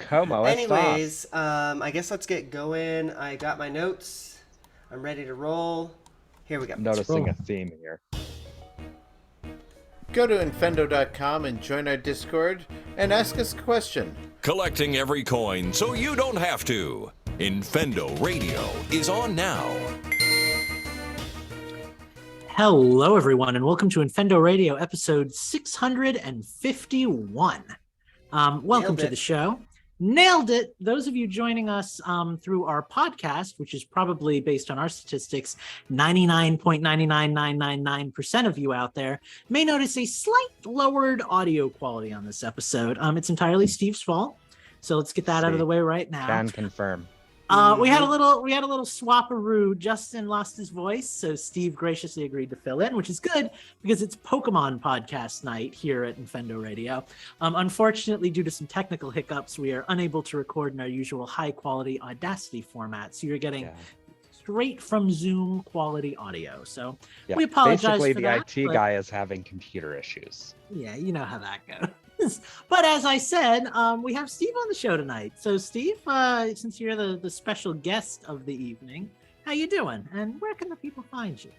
Como Anyways, estás? I guess let's get going. I got my notes. I'm ready to roll. Here we go. Noticing roll. a theme here. Go to infendo.com and join our Discord and ask us a question. Collecting every coin so you don't have to. Infendo Radio is on now. Hello, everyone, and welcome to Infendo Radio, episode 651. Welcome Nailed to it. the show. Nailed it. Those of you joining us through our podcast, which is probably based on our statistics, 99.99999% of you out there may notice a slight lowered audio quality on this episode. It's entirely Steve's fault. So let's get that out of the way right now. Can confirm. We had a little swapperoo. Justin lost his voice, so Steve graciously agreed to fill in, which is good because it's Pokemon podcast night here at Infendo Radio. Unfortunately, due to some technical hiccups, we are unable to record in our usual high-quality Audacity format, so you're getting straight from Zoom quality audio. So we apologize Basically, for the that. IT guy is having computer issues. Yeah, you know how that goes. But as I said, we have Steve on the show tonight. So Steve, since you're the special guest of the evening, how you doing? And where can the people find you?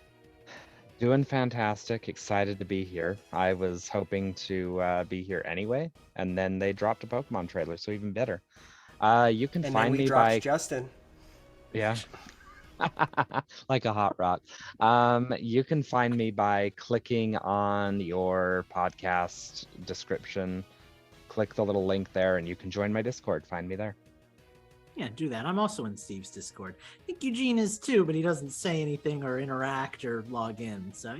Doing fantastic. Excited to be here. I was hoping to be here anyway, and then they dropped a Pokemon trailer, so even better. You can And find then we me dropped by Justin. yeah, like a hot rock. You can find me by clicking on your podcast description. Click the little link there, and you can join my Discord. Find me there. Yeah, do that. I'm also in Steve's Discord. I think Eugene is too, but he doesn't say anything or interact or log in. So,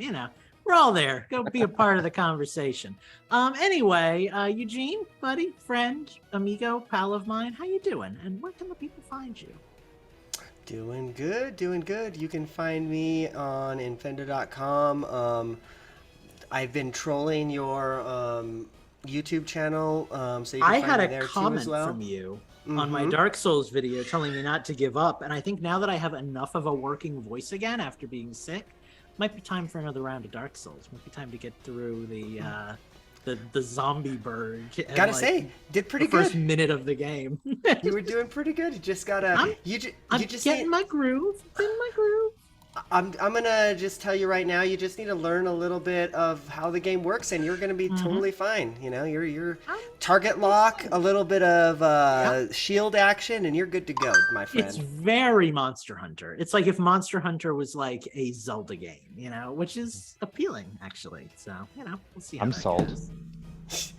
we're all there. Go be a part of the conversation. Anyway, Eugene, buddy, friend, amigo, pal of mine, how you doing? And where can the people find you? Doing good. You can find me on infendo.com. I've been trolling your YouTube channel, so you can I find had me a there too comment as well. from you on my Mhm. Dark Souls video telling me not to give up, and I think now that I have enough of a working voice again after being sick, might be time for another round of Dark Souls. Might be time to get through the zombie bird. Gotta say, did pretty the first good. minute of the game. You were doing pretty good. You just gotta. I'm you just getting need, my groove. Getting my groove. I'm gonna just tell you right now. You just need to learn a little bit of how the game works, and you're gonna be totally fine. You're target lock, a little bit of shield action, and you're good to go, my friend. It's very Monster Hunter. It's like if Monster Hunter was like a Zelda game, which is appealing actually. So, we'll see how I'm that sold. goes.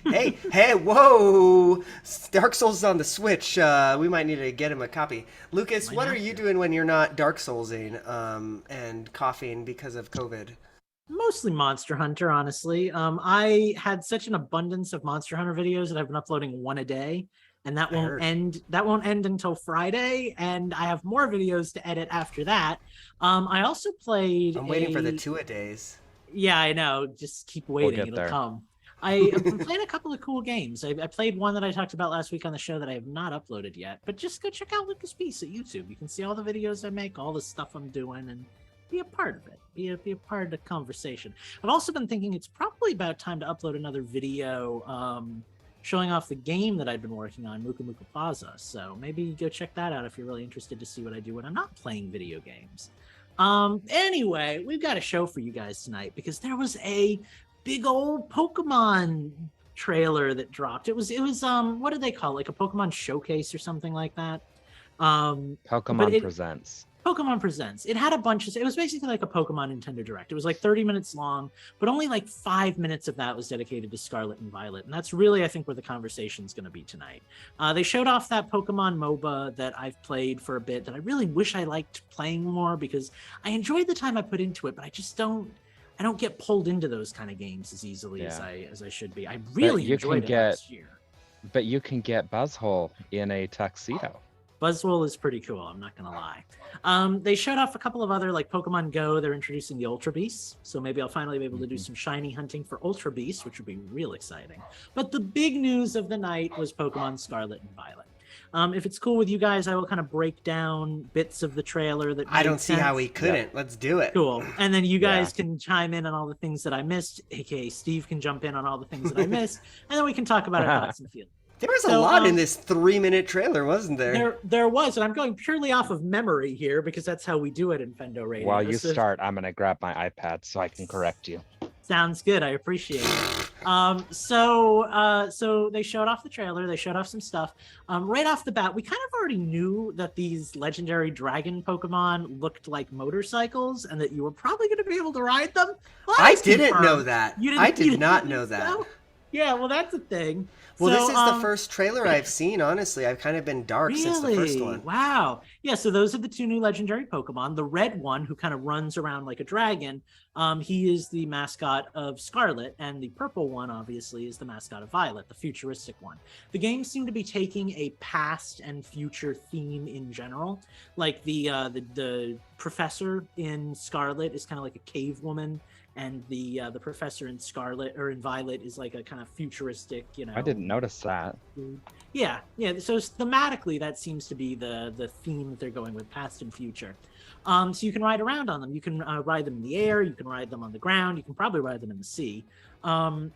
Hey, whoa! Dark Souls is on the Switch. We might need to get him a copy. Lucas, Why what not? are you doing when you're not Dark Soulsing and coughing because of COVID? Mostly Monster Hunter, honestly. I had such an abundance of Monster Hunter videos that I've been uploading one a day, and that won't heard. end. That won't end until Friday, and I have more videos to edit after that. I also played. I'm waiting for the 2-a-days. Yeah, I know. Just keep waiting; get it'll there. come. I've been playing a couple of cool games. I played one that I talked about last week on the show that I have not uploaded yet. But just go check out Lucas Peace at YouTube. You can see all the videos I make, all the stuff I'm doing, and be a part of it. Be a part of the conversation. I've also been thinking it's probably about time to upload another video showing off the game that I've been working on, Muka Muka Plaza. So maybe go check that out if you're really interested to see what I do when I'm not playing video games. Anyway, we've got a show for you guys tonight because there was a big old Pokemon trailer that dropped. It was what did they call it? Like a Pokemon showcase or something like that. Pokemon Presents. Pokemon Presents. It had a bunch of, it was basically like a Pokemon Nintendo Direct. It was like 30 minutes long, but only like 5 minutes of that was dedicated to Scarlet and Violet. And that's really, I think, where the conversation's going to be tonight. They showed off that Pokemon MOBA that I've played for a bit that I really wish I liked playing more because I enjoyed the time I put into it, but I just don't get pulled into those kind of games as easily as I should be. I really enjoyed it last year. But you can get Buzzhole in a tuxedo. Buzzwole is pretty cool, I'm not gonna lie. They showed off a couple of other, like Pokemon Go, they're introducing the Ultra Beasts, so maybe I'll finally be able to do some shiny hunting for Ultra Beasts, which would be real exciting. But the big news of the night was Pokemon Scarlet and Violet. If it's cool with you guys, I will kind of break down bits of the trailer that I made don't see how sense. we couldn't. Let's do it. Cool. And then you guys can chime in on all the things that I missed, aka Steve can jump in on all the things that I missed, and then we can talk about our thoughts and feelings. There was a So, lot in this 3-minute trailer, wasn't there? There was, and I'm going purely off of memory here because that's how we do it in Fendo Radio. While you So- start, I'm gonna grab my iPad so I can correct you. Sounds good. I appreciate it. So they showed off the trailer. They showed off some stuff. Right off the bat, we kind of already knew that these legendary dragon Pokemon looked like motorcycles, and that you were probably going to be able to ride them. Well, I that's didn't confirmed. know that. You I you did not think know that. so? Yeah, well, that's a thing. Well, So, this is the first trailer I've seen, honestly. I've kind of been dark since the first one. Wow. Yeah, so those are the two new legendary Pokemon. The red one, who kind of runs around like a dragon, he is the mascot of Scarlet, and the purple one, obviously, is the mascot of Violet, the futuristic one. The games seem to be taking a past and future theme in general. Like the professor in Scarlet is kind of like a cave woman, and the professor in Scarlet or in Violet is like a kind of futuristic, I didn't notice that. Yeah. So thematically, that seems to be the theme that they're going with, past and future. So you can ride around on them. You can ride them in the air. You can ride them on the ground. You can probably ride them in the sea. And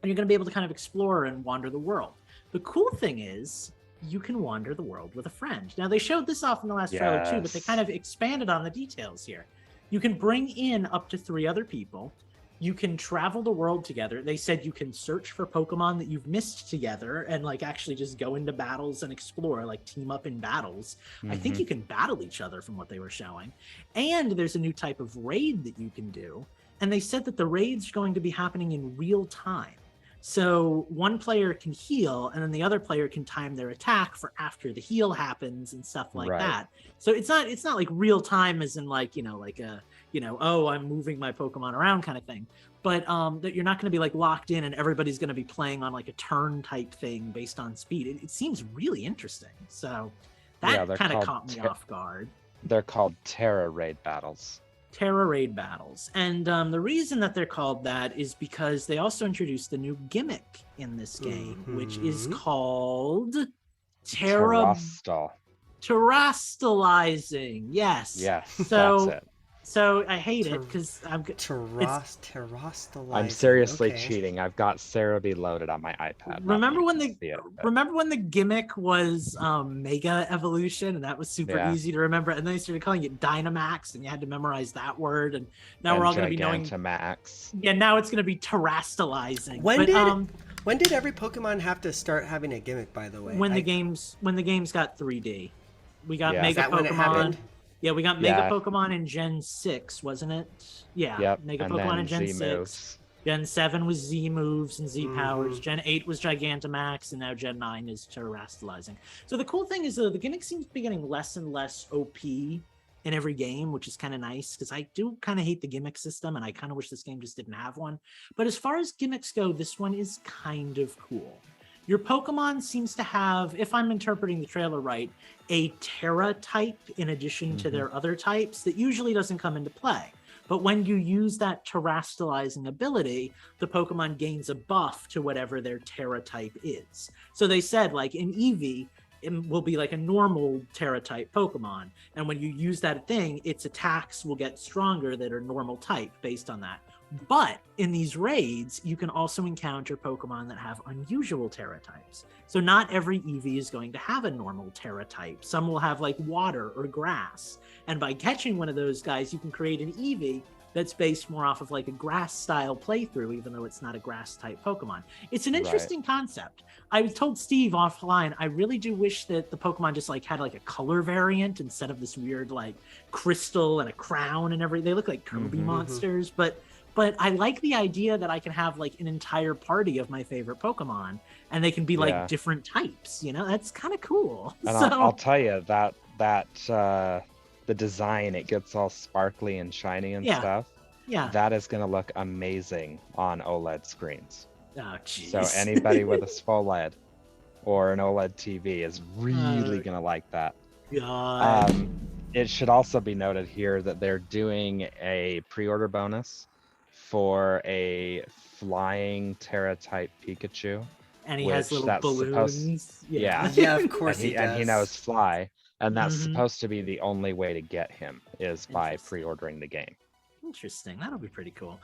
you're going to be able to kind of explore and wander the world. The cool thing is, you can wander the world with a friend. Now, they showed this off in the last trailer too, but they Yes. kind of expanded on the details here. You can bring in up to 3 other people. You can travel the world together. They said you can search for Pokemon that you've missed together and like actually just go into battles and explore, like team up in battles. I think Mhm. you can battle each other from what they were showing. And there's a new type of raid that you can do. And they said that the raids are going to be happening in real time. So one player can heal, and then the other player can time their attack for after the heal happens and stuff like Right. that. So it's not like real time as in like, oh, I'm moving my Pokemon around kind of thing. But that you're not going to be like locked in and everybody's going to be playing on like a turn type thing based on speed. It seems really interesting. So Yeah, that they're kind of called caught me off guard. They're called Terra Raid battles. Terra Raid battles. And the reason that they're called that is because they also introduced the new gimmick in this game, which is Mhm. called Terrastal. Terrastalizing. Yes. Yes, So- that's it. So I hate it because Terrastalizing. I'm seriously okay. cheating. I've got Cerebi loaded on my iPad. not Remember that when you the can see it, but- remember when the gimmick was Mega Evolution, and that was super Yeah. easy to remember, and then they started calling it Dynamax, and you had to memorize that word, and now we're all going to be knowing. Gigantamax. Yeah, now it's going to be Terrastalizing. When But, did- When did every Pokemon have to start having a gimmick, by the way? when the games got 3D, we got Yeah. Mega Is that when it Pokemon. happened? Yeah, we got Mega Yeah. Pokemon in Gen 6, wasn't it? Yeah. Yep. Mega and Pokemon then in Gen Z 6. moves. Gen 7 was Z moves and Z powers. Mhm. Gen 8 was Gigantamax, and now Gen 9 is Terrastalizing. So the cool thing is the gimmick seems to be getting less and less OP in every game, which is kind of nice because I do kind of hate the gimmick system, and I kind of wish this game just didn't have one. But as far as gimmicks go, this one is kind of cool. Your Pokemon seems to have, if I'm interpreting the trailer right, a Terra type in addition to Mhm. their other types that usually doesn't come into play. But when you use that Terrastalizing ability, the Pokemon gains a buff to whatever their Terra type is. So they said, like in Eevee, it will be like a normal Terra type Pokemon. And when you use that thing, its attacks will get stronger that are normal type based on that. But in these raids, you can also encounter Pokemon that have unusual Terra types. So not every Eevee is going to have a normal Terra type. Some will have like water or grass. And by catching one of those guys, you can create an Eevee that's based more off of like a grass style playthrough, even though it's not a grass type Pokemon. It's an Right. interesting concept. I told Steve offline, I really do wish that the Pokemon just like had like a color variant instead of this weird like crystal and a crown and everything. They look like Kirby Mhm. monsters, but I like the idea that I can have like an entire party of my favorite Pokemon, and they can be like Yeah. different types. You know, that's kind of cool. And I'll tell you that the design, it gets all sparkly and shiny and Yeah. stuff. yeah. That is going to look amazing on OLED screens. Oh, jeez. So anybody with a OLED or an OLED TV is really going to like that. God. It should also be noted here that they're doing a pre-order bonus for a flying Terra type Pikachu. And he has which little that's supposed- balloons. Yeah. Yeah, of course he and he does. knows fly, and that's Mhm. supposed to be the only way to get him is by Interesting. pre-ordering the game. Interesting. That'll be pretty cool.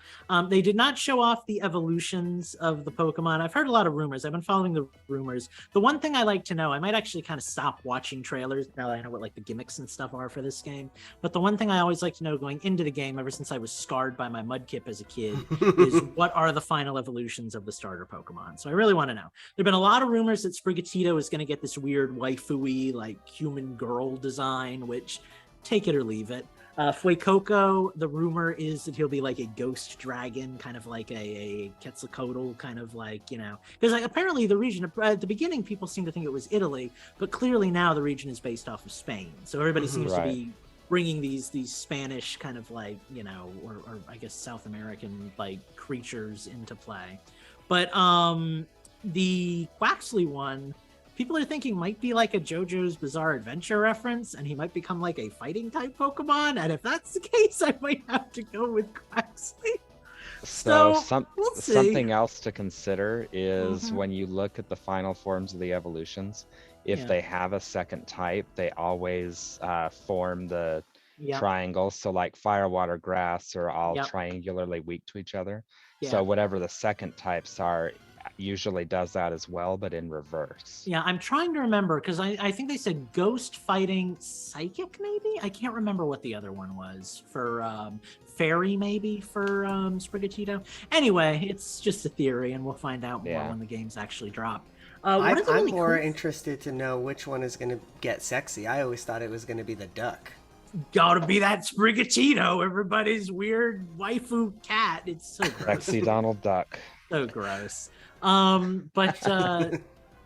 They did not show off the evolutions of the Pokemon. I've heard a lot of rumors. I've been following the rumors. The one thing I like to know, I might actually kind of stop watching trailers now that I know what like the gimmicks and stuff are for this game. But the one thing I always like to know going into the game, ever since I was scarred by my Mudkip as a kid, is what are the final evolutions of the starter Pokemon? So I really want to know. There've been a lot of rumors that Sprigatito is going to get this weird waifu-y, like human girl design, which take it or leave it. Fuecoco, the rumor is that he'll be like a ghost dragon, kind of like a Quetzalcoatl, kind of like, you know, because like, apparently the region at the beginning people seem to think it was Italy, but clearly now the region is based off of Spain, so everybody seems to be bringing these Spanish kind of like, you know, or I guess South American like creatures into play. But the Quaxley one, people are thinking might be like a JoJo's Bizarre Adventure reference, and he might become like a fighting type Pokemon. And if that's the case, I might have to go with Quaxley. So we'll see. Something else to consider is when you look at the final forms of the evolutions, if they have a second type, they always form the triangles. So like fire, water, grass are all triangularly weak to each other. So whatever the second types are, usually does that as well, but in reverse. Yeah, I'm trying to remember because I think they said ghost fighting psychic, maybe? I can't remember what the other one was for fairy, maybe for Sprigatito. Anyway, it's just a theory, and we'll find out more when the games actually drop. I'm more interested to know which one is going to get sexy. I always thought it was going to be the duck. Gotta be that Sprigatito, everybody's weird waifu cat. It's so gross. Sexy Donald Duck. So gross. But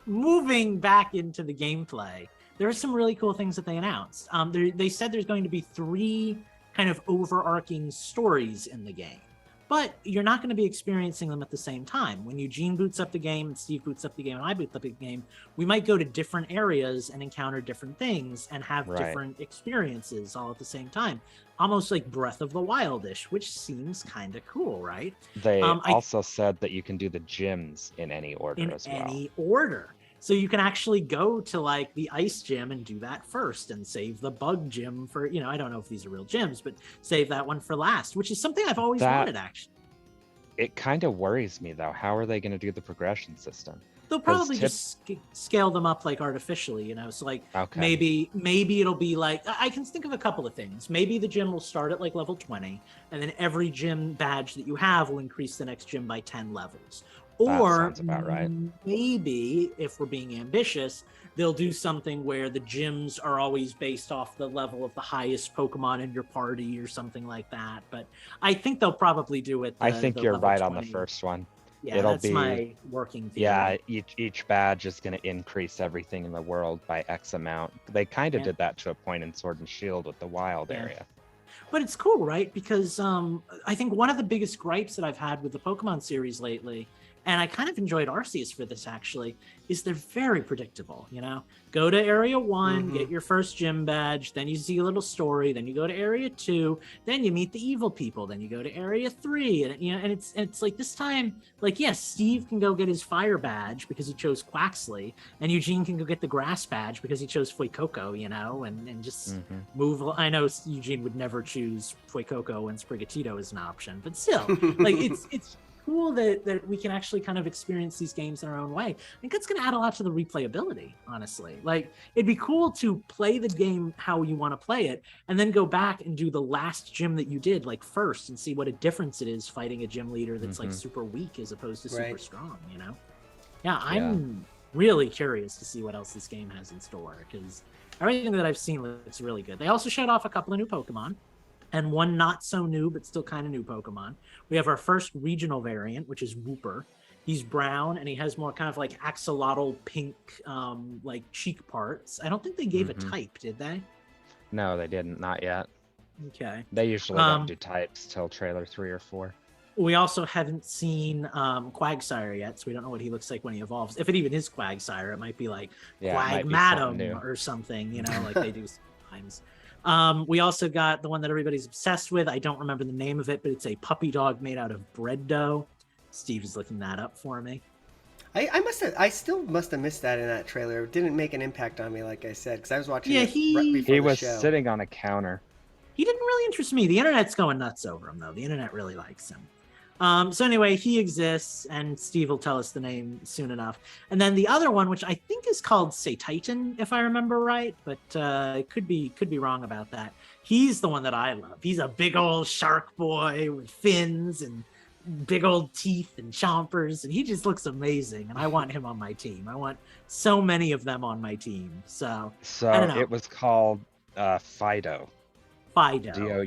moving back into the gameplay, there are some really cool things that they announced. They said there's going to be 3 kind of overarching stories in the game, but you're not going to be experiencing them at the same time. When Eugene boots up the game, and Steve boots up the game, and I boot up the game, we might go to different areas and encounter different things and have different experiences all at the same time. Almost like Breath of the Wild-ish, which seems kind of cool, right? They also said that you can do the gyms in any order as well. In any order. So you can actually go to like the ice gym and do that first and save the bug gym for, you know, I don't know if these are real gyms, but save that one for last, which is something I've always wanted, actually. It kind of worries me, though. How are they going to do the progression system? They'll probably just scale them up like artificially, you know. So like maybe it'll be like, I can think of a couple of things. Maybe the gym will start at like level 20, and then every gym badge that you have will increase the next gym by 10 levels. Or sounds about right. Maybe if we're being ambitious, they'll do something where the gyms are always based off the level of the highest Pokemon in your party or something like that. But I think they'll probably do it. I think you're right on the first one. Yeah, that's my working theory. Yeah, each badge is going to increase everything in the world by X amount. They kind of did that to a point in Sword and Shield with the wild area. But it's cool, right? Because I think one of the biggest gripes that I've had with the Pokemon series lately, and I kind of enjoyed Arceus for this actually, is they're very predictable, you know? Go to Area 1, get your first gym badge, then you see a little story, then you go to Area 2, then you meet the evil people, then you go to Area 3, and you know, and it's like this time, like, yes, Steve can go get his fire badge because he chose Quaxley, and Eugene can go get the grass badge because he chose Fuecoco, you know, and just move. I know Eugene would never choose Fuecoco and Sprigatito as an option, but still, like, it's cool that we can actually kind of experience these games in our own way. I think that's going to add a lot to the replayability, honestly. Like, it'd be cool to play the game how you want to play it, and then go back and do the last gym that you did, like, first, and see what a difference it is fighting a gym leader that's, like, super weak as opposed to super strong, you know? Yeah, I'm really curious to see what else this game has in store, because everything that I've seen looks really good. They also showed off a couple of new Pokemon, and one not so new, but still kind of new Pokemon. We have our first regional variant, which is Wooper. He's brown, and he has more kind of like axolotl pink, like cheek parts. I don't think they gave a type, did they? No, they didn't. Not yet. Okay. They usually don't do types till trailer 3 or 4. We also haven't seen Quagsire yet, so we don't know what he looks like when he evolves. If it even is Quagsire, it might be like Quagmadam or something, you know, like they do sometimes. We also got the one that everybody's obsessed with. I don't remember the name of it, but it's a puppy dog made out of bread dough. Steve is looking that up for me. I still must have missed that in that trailer. It didn't make an impact on me, like I said, because I was watching before he the was show. sitting on a counter. He didn't really interest me. The internet's going nuts over him, though. The internet really likes him. So anyway, he exists, and Steve will tell us the name soon enough. And then the other one, which I think is called Say Titan, if I remember right, but could be wrong about that. He's the one that I love. He's a big old shark boy with fins and big old teeth and chompers, and he just looks amazing. And I want him on my team. I want so many of them on my team. So I don't know. it was called Fido. Fido.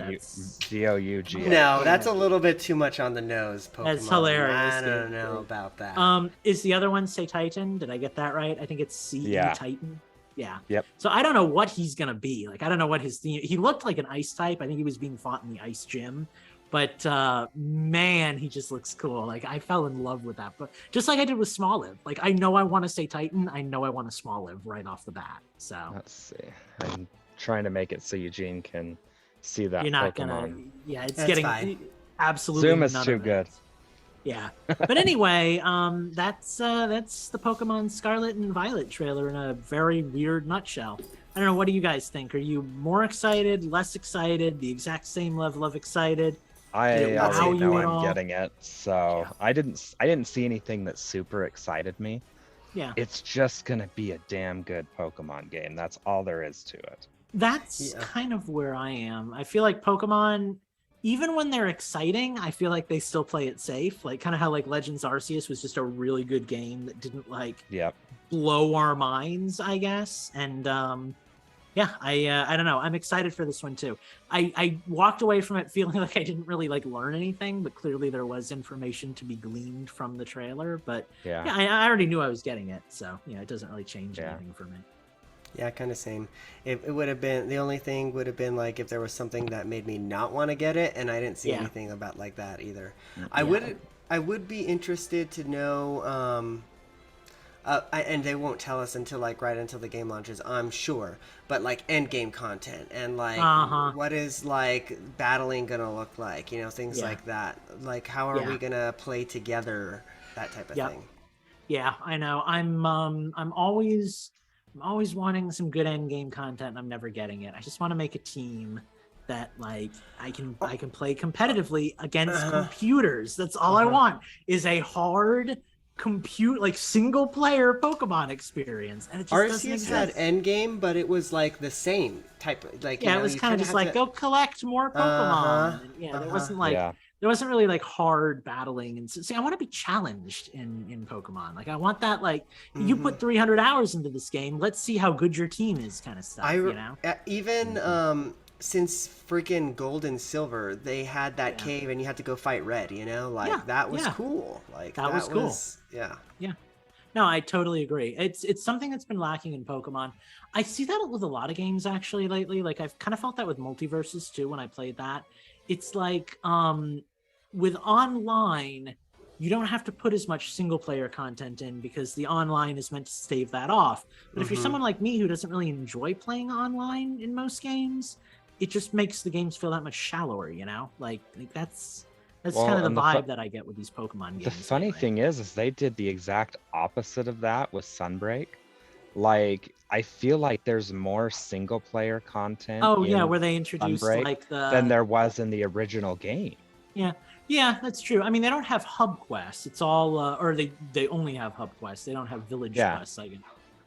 D-O-U-G. No, that's a little bit too much on the nose, Pokemon. That's hilarious. I don't know about that. Is the other one Say Titan? Did I get that right? I think it's C Yeah. Titan. Yeah. Yep. So I don't know what he's gonna be. Like, I don't know what his theme. He looked like an ice type. I think he was being fought in the ice gym. But man, he just looks cool. Like, I fell in love with that. But just like I did with Smoliv. Like, I know I want to say Titan. I know I want a Smoliv right off the bat. So Let's see. I'm trying to make it so Eugene can see that you're not Pokemon. gonna. Yeah, it's That's getting fine. absolutely Zoom is none too of it. good. Yeah, but anyway, that's the Pokemon Scarlet and Violet trailer in a very weird nutshell. I don't know. What do you guys think? Are you more excited, less excited, the exact same level of excited? I Did it wow already know you at I'm all? getting it, so Yeah. I didn't see anything that super excited me. Yeah, It's just gonna be a damn good Pokemon game. That's all there is to it. that's Yeah. kind of where I am. I feel like Pokemon, even when they're exciting, I feel like they still play it safe. Like, kind of how like Legends Arceus was just a really good game that didn't like Yep. blow our minds, I guess. And yeah, I don't know. I'm excited for this one too. I walked away from it feeling like I didn't really like learn anything, but clearly there was information to be gleaned from the trailer. But Yeah. yeah, I already knew I was getting it, so yeah, it doesn't really change Yeah. anything for me. Yeah, kind of same. It would have been, the only thing would have been like if there was something that made me not want to get it, and I didn't see Yeah. anything about like that either. Mm-hmm. I would be interested to know, and they won't tell us until like right until the game launches, I'm sure. But like end game content and like Uh-huh. what is like battling gonna look like, you know, things Yeah. like that. Like how are Yeah. we gonna play together, that type of Yep. thing. Yeah, I know. I'm always wanting some good end game content, and I'm never getting it. I just want to make a team that like I can play competitively against computers. That's all I want, is a hard compute like single player Pokemon experience. And it just doesn't Arceus had exist. endgame, but it was like the same type of like. Yeah, you know, it was you kind of kinda just had like to- go collect more Pokemon. Uh-huh, And, yeah, there uh-huh. wasn't like Yeah. there wasn't really like hard battling. And see, I want to be challenged in Pokemon. Like, I want that, like, you Mm-hmm. put 300 hours into this game, let's see how good your team is, kind of stuff. You know? Even since freaking Gold and Silver, they had that Yeah. cave and you had to go fight Red. You know, like Yeah, that was yeah. cool. Like That was cool. Yeah. No, I totally agree. It's something that's been lacking in Pokemon. I see that with a lot of games actually lately. Like, I've kind of felt that with Multiverses too when I played that. It's like with online, you don't have to put as much single player content in because the online is meant to stave that off. But if you're Mhm. someone like me who doesn't really enjoy playing online in most games, it just makes the games feel that much shallower, you know? Like that's Well, kind of and the the vibe fu- that I get with these Pokemon games. The funny lately. thing is they did the exact opposite of that with Sunbreak. Like, I feel like there's more single player content Oh yeah, in where they introduced Sunbreak like the than there was in the original game. Yeah, that's true. I mean, they don't have hub quests. It's all, or they only have hub quests. They don't have village Yeah. quests. Like,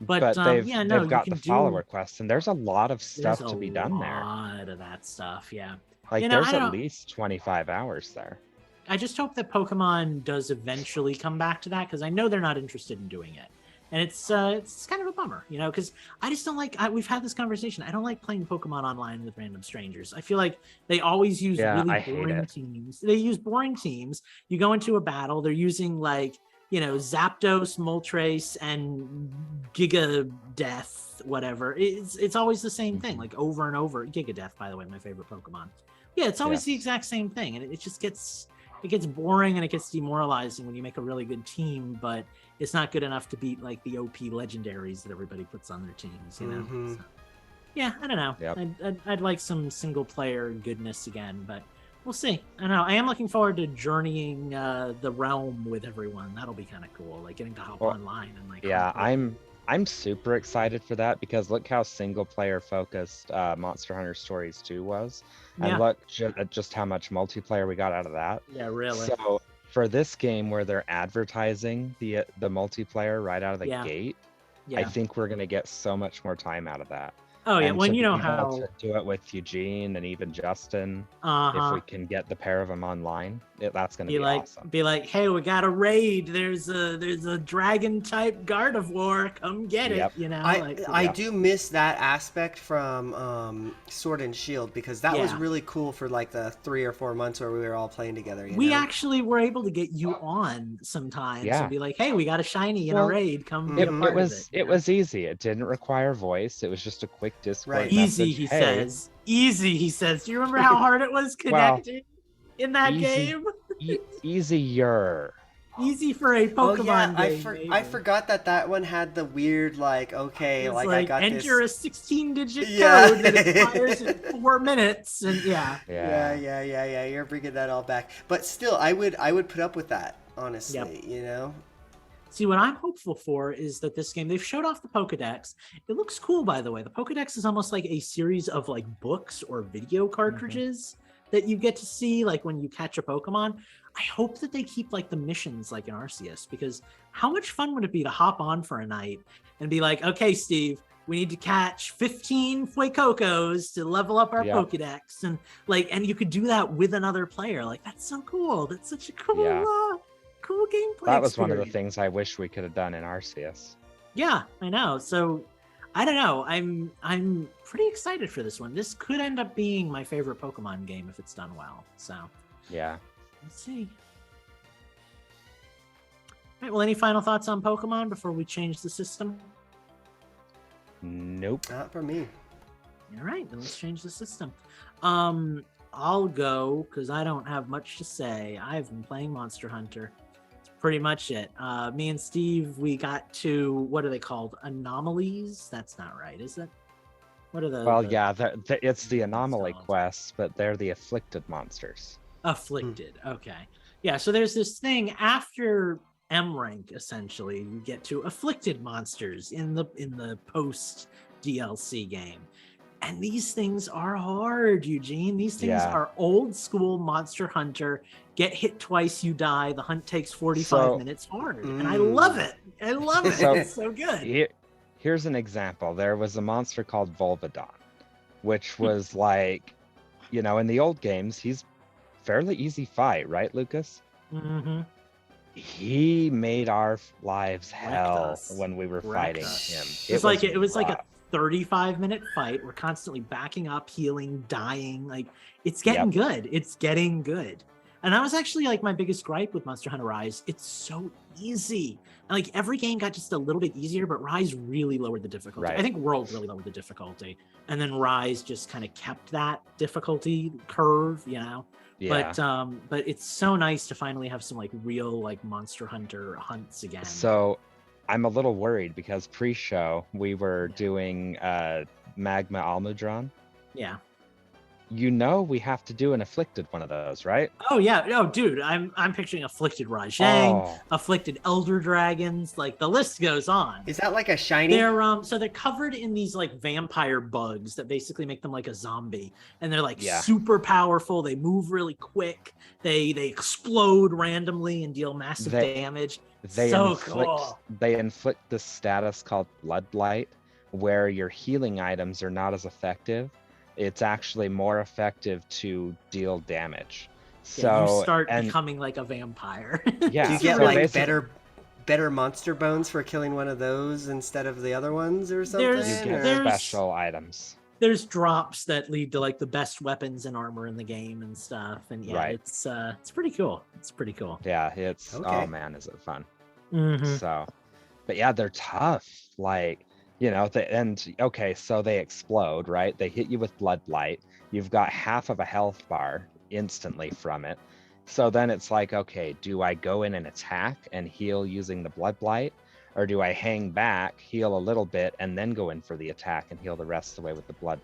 but they've, yeah, no, they've got you the can follower do. quests, and there's a lot of stuff There's to a be done there. lot of that stuff. Yeah, Like, You know, there's I at don't- least 25 hours there. I just hope that Pokemon does eventually come back to that because I know they're not interested in doing it, and it's kind of a bummer, you know, because I just don't like. We've had this conversation. I don't like playing Pokemon online with random strangers. I feel like they always use Yeah, really I hate boring it. teams. They use boring teams. You go into a battle, they're using like, you know, Zapdos, Moltres, and Giga Death, whatever. It's always the same thing, like over and over. Giga Death, by the way, my favorite Pokemon. Yeah, it's always the Yes. exact same thing, and it just gets boring and it gets demoralizing when you make a really good team, but it's not good enough to beat like the OP legendaries that everybody puts on their teams, you know. Mhm. So, yeah, I don't know. Yep. I'd like some single player goodness again, but we'll see. I don't know. I am looking forward to journeying the realm with everyone. That'll be kind of cool, like getting to hop Well, online and like. Yeah, hop in. I'm super excited for that because look how single player focused Monster Hunter Stories 2 was. Yeah. And look at just how much multiplayer we got out of that. Yeah, really. So for this game where they're advertising the multiplayer right out of the Yeah. gate, Yeah. I think we're gonna get so much more time out of that. Oh yeah, And when to you know be able how. to do it with Eugene and even Justin, if Uh-huh. we can get the pair of them online, that's gonna Be be like, awesome. hey, we got a raid. There's a dragon type Gardevoir. Come get Yep. it. You know. I Yeah. do miss that aspect from Sword and Shield because that was Yeah. really cool for like the 3 or 4 months where we were all playing together. You we know? actually were able to get you on sometimes Yeah. and be like, hey, we got a shiny in Well, a raid. Come be It, a Mhm. part it was of it. was easy. It didn't require voice. It was just a quick Discord Right. message. Easy, he "Hey." says. Easy, he says. Do you remember how hard it was Well, connecting in that easy- game? Easier. Easy for a Oh Pokemon yeah, game. I forgot that one had the weird like okay It's like, I like got enter this. a 16-digit Yeah. code that expires in 4 minutes, and yeah. Yeah. You're bringing that all back, but still, I would put up with that honestly. Yep. You know. See, what I'm hopeful for is that this game, they've showed off the Pokedex. It looks cool, by the way. The Pokedex is almost like a series of like books or video cartridges that you get to see like when you catch a Pokemon. I hope that they keep like the missions like in Arceus, because how much fun would it be to hop on for a night and be like, okay, Steve, we need to catch 15 Fuecocos to level up our Yep. Pokedex. And you could do that with another player. Like, that's so cool. That's such a cool, Yeah. cool gameplay. That was one of the experience. things I wish we could have done in Arceus. Yeah, I know. So I don't know. I'm pretty excited for this one. This could end up being my favorite Pokemon game if it's done well. So Yeah. let's see. All right, well, any final thoughts on Pokemon before we change the system? Nope. Not for me. All right, then let's change the system. I'll go because I don't have much to say. I've been playing Monster Hunter. That's pretty much it. Me and Steve, we got to, what are they called? Anomalies? That's not right, is it? What are the? Well, the yeah, it's the anomaly called? quests, but they're the afflicted monsters. Afflicted. Okay. Yeah, so there's this thing after M rank, essentially, you get to afflicted monsters in the post DLC game. And these things are hard, Eugene. These things Yeah. are old school Monster Hunter. Get hit twice, you die. The hunt takes 45 minutes hard. And I love it. I love it. So- It's so good. Here's an example. There was a monster called Volvidon, which was like, in the old games, he's fairly easy fight, right, Lucas? Mm-hmm. He made our lives hell us. when we were Wrecked fighting us. him. It was like a rough. 35-minute fight. We're constantly backing up, healing, dying. Like, it's getting good. It's getting good. And that was actually like my biggest gripe with Monster Hunter Rise. It's so easy. And like every game got just a little bit easier, but Rise really lowered the difficulty. Right. I think World really lowered the difficulty. And then Rise just kind of kept that difficulty curve, Yeah. But it's so nice to finally have some like real like Monster Hunter hunts again. So I'm a little worried because pre-show we were doing Magma Almudron. yeah. We have to do an afflicted one of those, right? Oh yeah, no, dude, I'm picturing afflicted Rajang, Oh, afflicted Elder Dragons, like the list goes on. Is that like a shiny? They're covered in these like vampire bugs that basically make them like a zombie, and they're like Yeah. super powerful. They move really quick. They explode randomly and deal massive They- damage. they So inflict cool. they inflict this status called Blood Blight, where your healing items are not as effective. It's actually more effective to deal damage. So Yeah, you start and becoming like a vampire. yeah, Do you get so like basically- better monster bones for killing one of those instead of the other ones or something? There's- you get there's- special items. There's drops that lead to like the best weapons and armor in the game and stuff, and yeah, Right. it's pretty cool. It's pretty cool. Yeah, it's Okay. oh man, is it fun. Mhm. So, but yeah, they're tough. Like, okay, so they explode, right? They hit you with Blood Blight. You've got half of a health bar instantly from it. So then it's like, okay, do I go in and attack and heal using the Blood Blight? Or do I hang back, heal a little bit, and then go in for the attack and heal the rest of the way with the Blood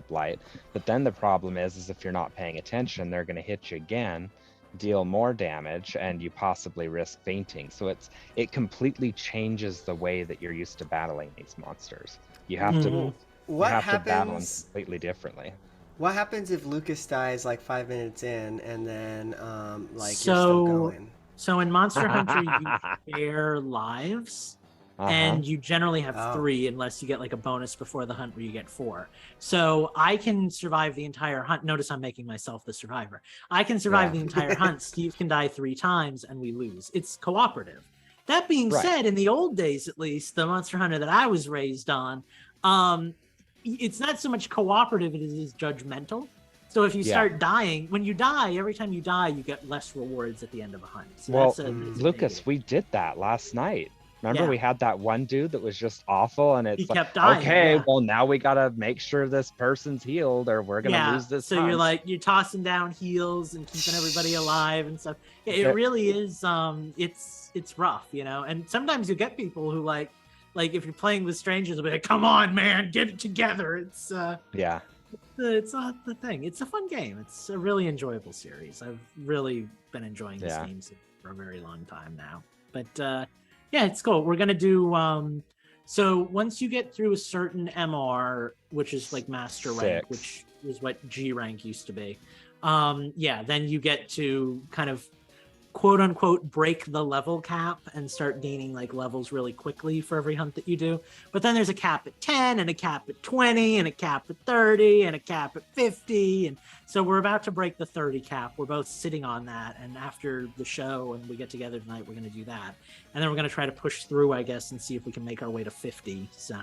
Blight? But then the problem is if you're not paying attention, they're going to hit you again, deal more damage, and you possibly risk fainting. So it completely changes the way that you're used to battling these monsters. You have to Mhm. What to battle them happens? completely differently. What happens if Lucas dies like 5 minutes in, and then like you're still So, going? so in Monster Hunter, you share lives, Uh-huh. and you generally have Oh. 3 unless you get like a bonus before the hunt where you get 4. So I can survive the entire hunt. Notice I'm making myself the survivor. I can survive Yeah. the entire hunt. Steve can die 3 times and we lose. It's cooperative. That being Right. said, in the old days, at least, the Monster Hunter that I was raised on, it's not so much cooperative as it is judgmental. So if you Yeah. start dying, when you die, every time you die, you get less rewards at the end of a hunt. So Well, that's a Lucas, negative. we did that last night. Remember, Yeah. we had that one dude that was just awful, and it's He like, kept dying, okay, yeah. well, now we gotta make sure this person's healed, or we're gonna lose this so hunt. you're tossing down heals and keeping everybody alive and stuff. Yeah, it There- really is. It's rough, you know. And sometimes you get people who like if you're playing with strangers, they'll be like, "Come on, man, get it together." Yeah. It's not the thing. It's a fun game. It's a really enjoyable series. I've really been enjoying this Yeah. game for a very long time now. But yeah, it's cool. We're gonna do so once you get through a certain MR, which is like master rank, 6. which is what G rank used to be. Yeah, then you get to kind of quote unquote break the level cap and start gaining like levels really quickly for every hunt that you do. But then there's a cap at 10 and a cap at 20 and a cap at 30 and a cap at 50. And so we're about to break the 30 cap. We're both sitting on that. And after the show and we get together tonight, we're going to do that. And then we're going to try to push through, I guess, and see if we can make our way to 50. So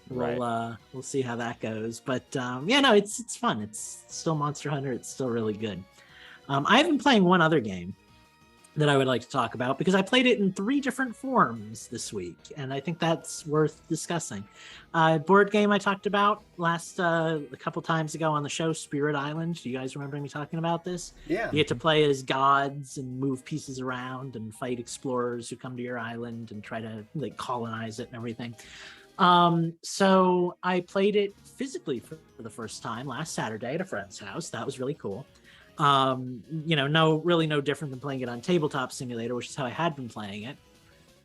we'll see how that goes. But yeah, no, it's fun. It's still Monster Hunter. It's still really good. I've been playing one other game that I would like to talk about because I played it in 3 different forms this week, and I think that's worth discussing. Board game I talked about last a couple times ago on the show, Spirit Island. Do you guys remember me talking about this? Yeah. You get to play as gods and move pieces around and fight explorers who come to your island and try to like colonize it and everything. So I played it physically for the first time last Saturday at a friend's house. That was really cool. You know, no different than playing it on Tabletop Simulator, which is how I had been playing it.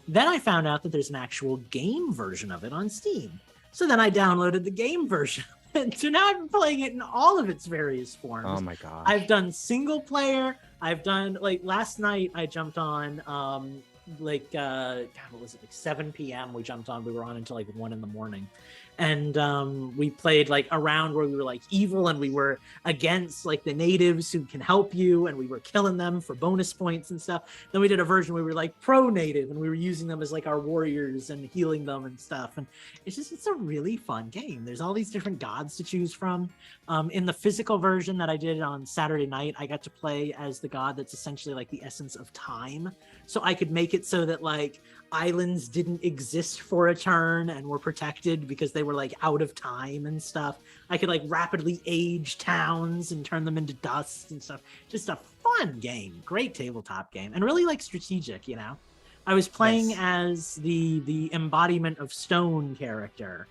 Then I found out that there's an actual game version of it on Steam. So then I downloaded the game version. And so now I've been playing it in all of its various forms. Oh my gosh. I've done single player. I've done like last night I jumped on God, what was it, like 7 p.m. we jumped on. We were on until like 1 a.m. And we played like a round where we were like evil and we were against like the natives who can help you and we were killing them for bonus points and stuff. Then we did a version where we were like pro native and we were using them as like our warriors and healing them and stuff. And it's a really fun game. There's all these different gods to choose from. In the physical version that I did on Saturday night, I got to play as the god that's essentially like the essence of time. So I could make it so that like islands didn't exist for a turn and were protected because they were like out of time and stuff. I could like rapidly age towns and turn them into dust and stuff. Just a fun game, great tabletop game, and really like strategic, you know. I was playing as the embodiment of stone character.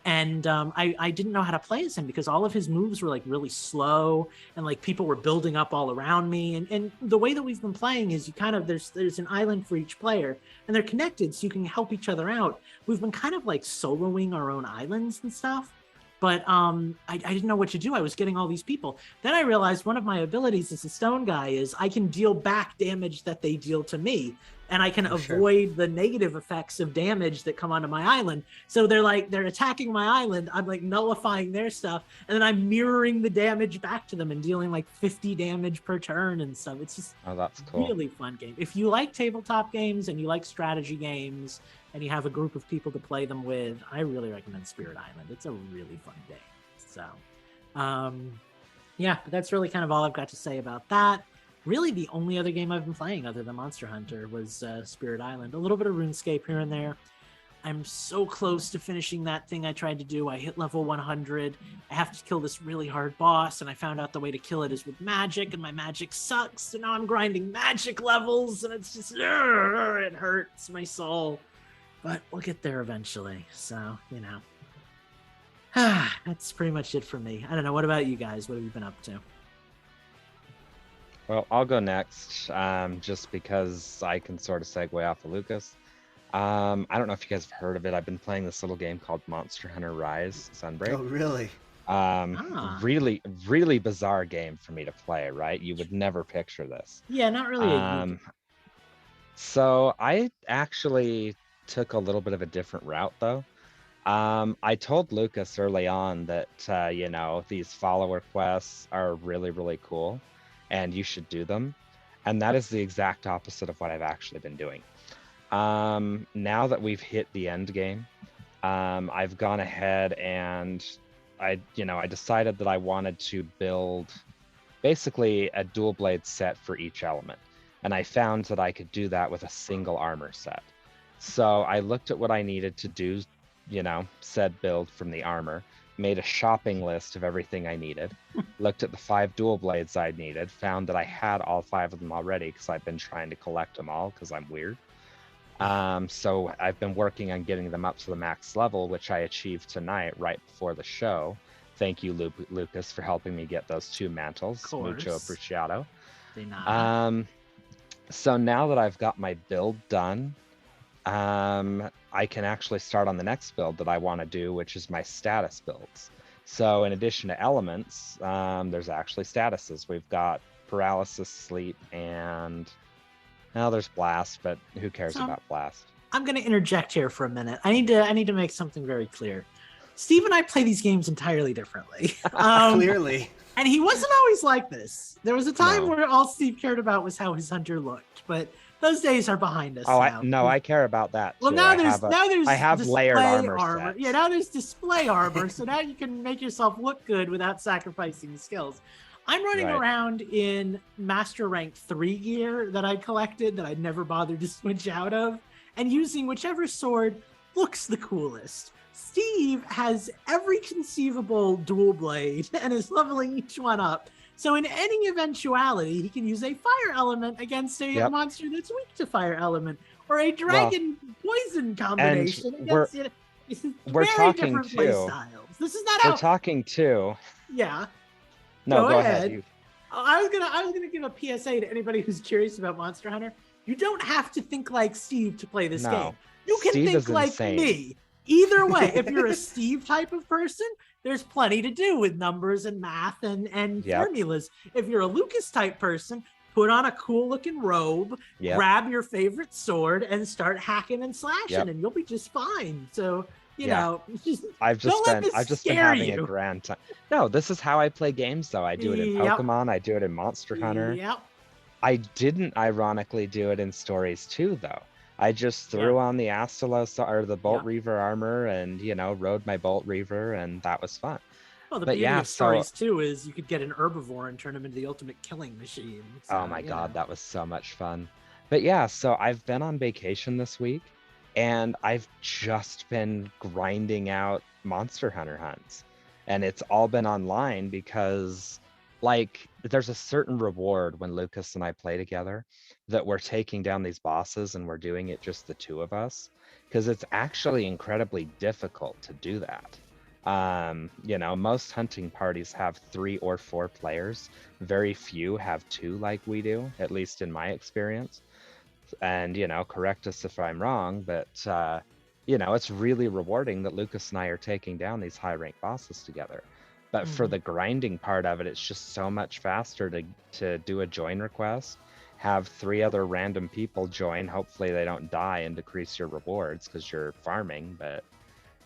And I didn't know how to play as him because all of his moves were like really slow and like people were building up all around me. And the way that we've been playing is you kind of there's an island for each player and they're connected so you can help each other out. We've been kind of like soloing our own islands and stuff. But I didn't know what to do. I was getting all these people. Then I realized one of my abilities as a stone guy is I can deal back damage that they deal to me. And I can avoid the negative effects of damage that come onto my island. So they're attacking my island. I'm like nullifying their stuff. And then I'm mirroring the damage back to them and dealing like 50 damage per turn and stuff. It's just that's cool. Really fun game. If you like tabletop games and you like strategy games and you have a group of people to play them with, I really recommend Spirit Island. It's a really fun game. So, yeah, but that's really kind of all I've got to say about that. Really, the only other game I've been playing other than Monster Hunter was Spirit Island. A little bit of RuneScape here and there. I'm so close to finishing that thing I tried to do. I hit level 100. I have to kill this really hard boss, and I found out the way to kill it is with magic, and my magic sucks. So now I'm grinding magic levels, and it's just, it hurts my soul. But we'll get there eventually. So, you know. That's pretty much it for me. I don't know. What about you guys? What have you been up to? Well, I'll go next, just because I can sort of segue off of Lucas. I don't know if you guys have heard of it. I've been playing this little game called Monster Hunter Rise Sunbreak. Oh, really? Really, really bizarre game for me to play, right? You would never picture this. Yeah, not really. So I actually took a little bit of a different route, though. I told Lucas early on that, you know, these follower quests are really, really cool and you should do them. And that is the exact opposite of what I've actually been doing. Now that we've hit the end game, I've gone ahead and I decided that I wanted to build basically a dual blade set for each element. And I found that I could do that with a single armor set. So I looked at what I needed to do, you know, said build from the armor, made a shopping list of everything I needed, looked at the 5 dual blades I needed, found that I had all 5 of them already because I've been trying to collect them all because I'm weird. So I've been working on getting them up to the max level, which I achieved tonight right before the show. Thank you, Lucas, for helping me get those 2 mantles. Mucho apreciado. So now that I've got my build done, I can actually start on the next build that I want to do, which is my status builds. So in addition to elements, there's actually statuses. We've got paralysis, sleep, and now there's blast, but who cares about blast? I'm going to interject here for a minute. I need to make something very clear. Steve and I play these games entirely differently. Clearly. And he wasn't always like this. There was a time where all Steve cared about was how his hunter looked, but those days are behind us now. I care about that too. Well, now there's I have layered armor sets. Yeah, now there's display armor, so now you can make yourself look good without sacrificing skills. I'm running around in Master Rank 3 gear that I collected that I'd never bothered to switch out of, and using whichever sword looks the coolest. Steve has every conceivable dual blade and is leveling each one up. So in any eventuality, he can use a fire element against a monster that's weak to fire element, or a dragon poison combination against we're talking different play styles. This is not how we're talking too. Yeah. No, go ahead. I was gonna give a PSA to anybody who's curious about Monster Hunter. You don't have to think like Steve to play this game. You can think like me. Either way, if you're a Steve type of person, there's plenty to do with numbers and math and formulas. If you're a Lucas type person, put on a cool looking robe, grab your favorite sword, and start hacking and slashing, and you'll be just fine. So you know, I've just been having a grand time. No, this is how I play games, though. I do it in Pokemon. I do it in Monster Hunter. I didn't ironically do it in Stories 2, though. I just threw on the Astalos or the Bolt Reaver armor and, you know, rode my Bolt Reaver, and that was fun. Well, the beauty of Stories 2 is you could get an herbivore and turn him into the ultimate killing machine. So, oh my God, that was so much fun. But yeah, so I've been on vacation this week, and I've just been grinding out Monster Hunter hunts. And it's all been online because, like, there's a certain reward when Lucas and I play together that we're taking down these bosses and we're doing it just the 2 of us, because it's actually incredibly difficult to do that. You know, most hunting parties have 3 or 4 players. Very few have 2 like we do, at least in my experience. And, you know, correct us if I'm wrong, but, you know, it's really rewarding that Lucas and I are taking down these high rank bosses together. But for the grinding part of it, it's just so much faster to do a join request, have 3 other random people join. Hopefully they don't die and decrease your rewards because you're farming. But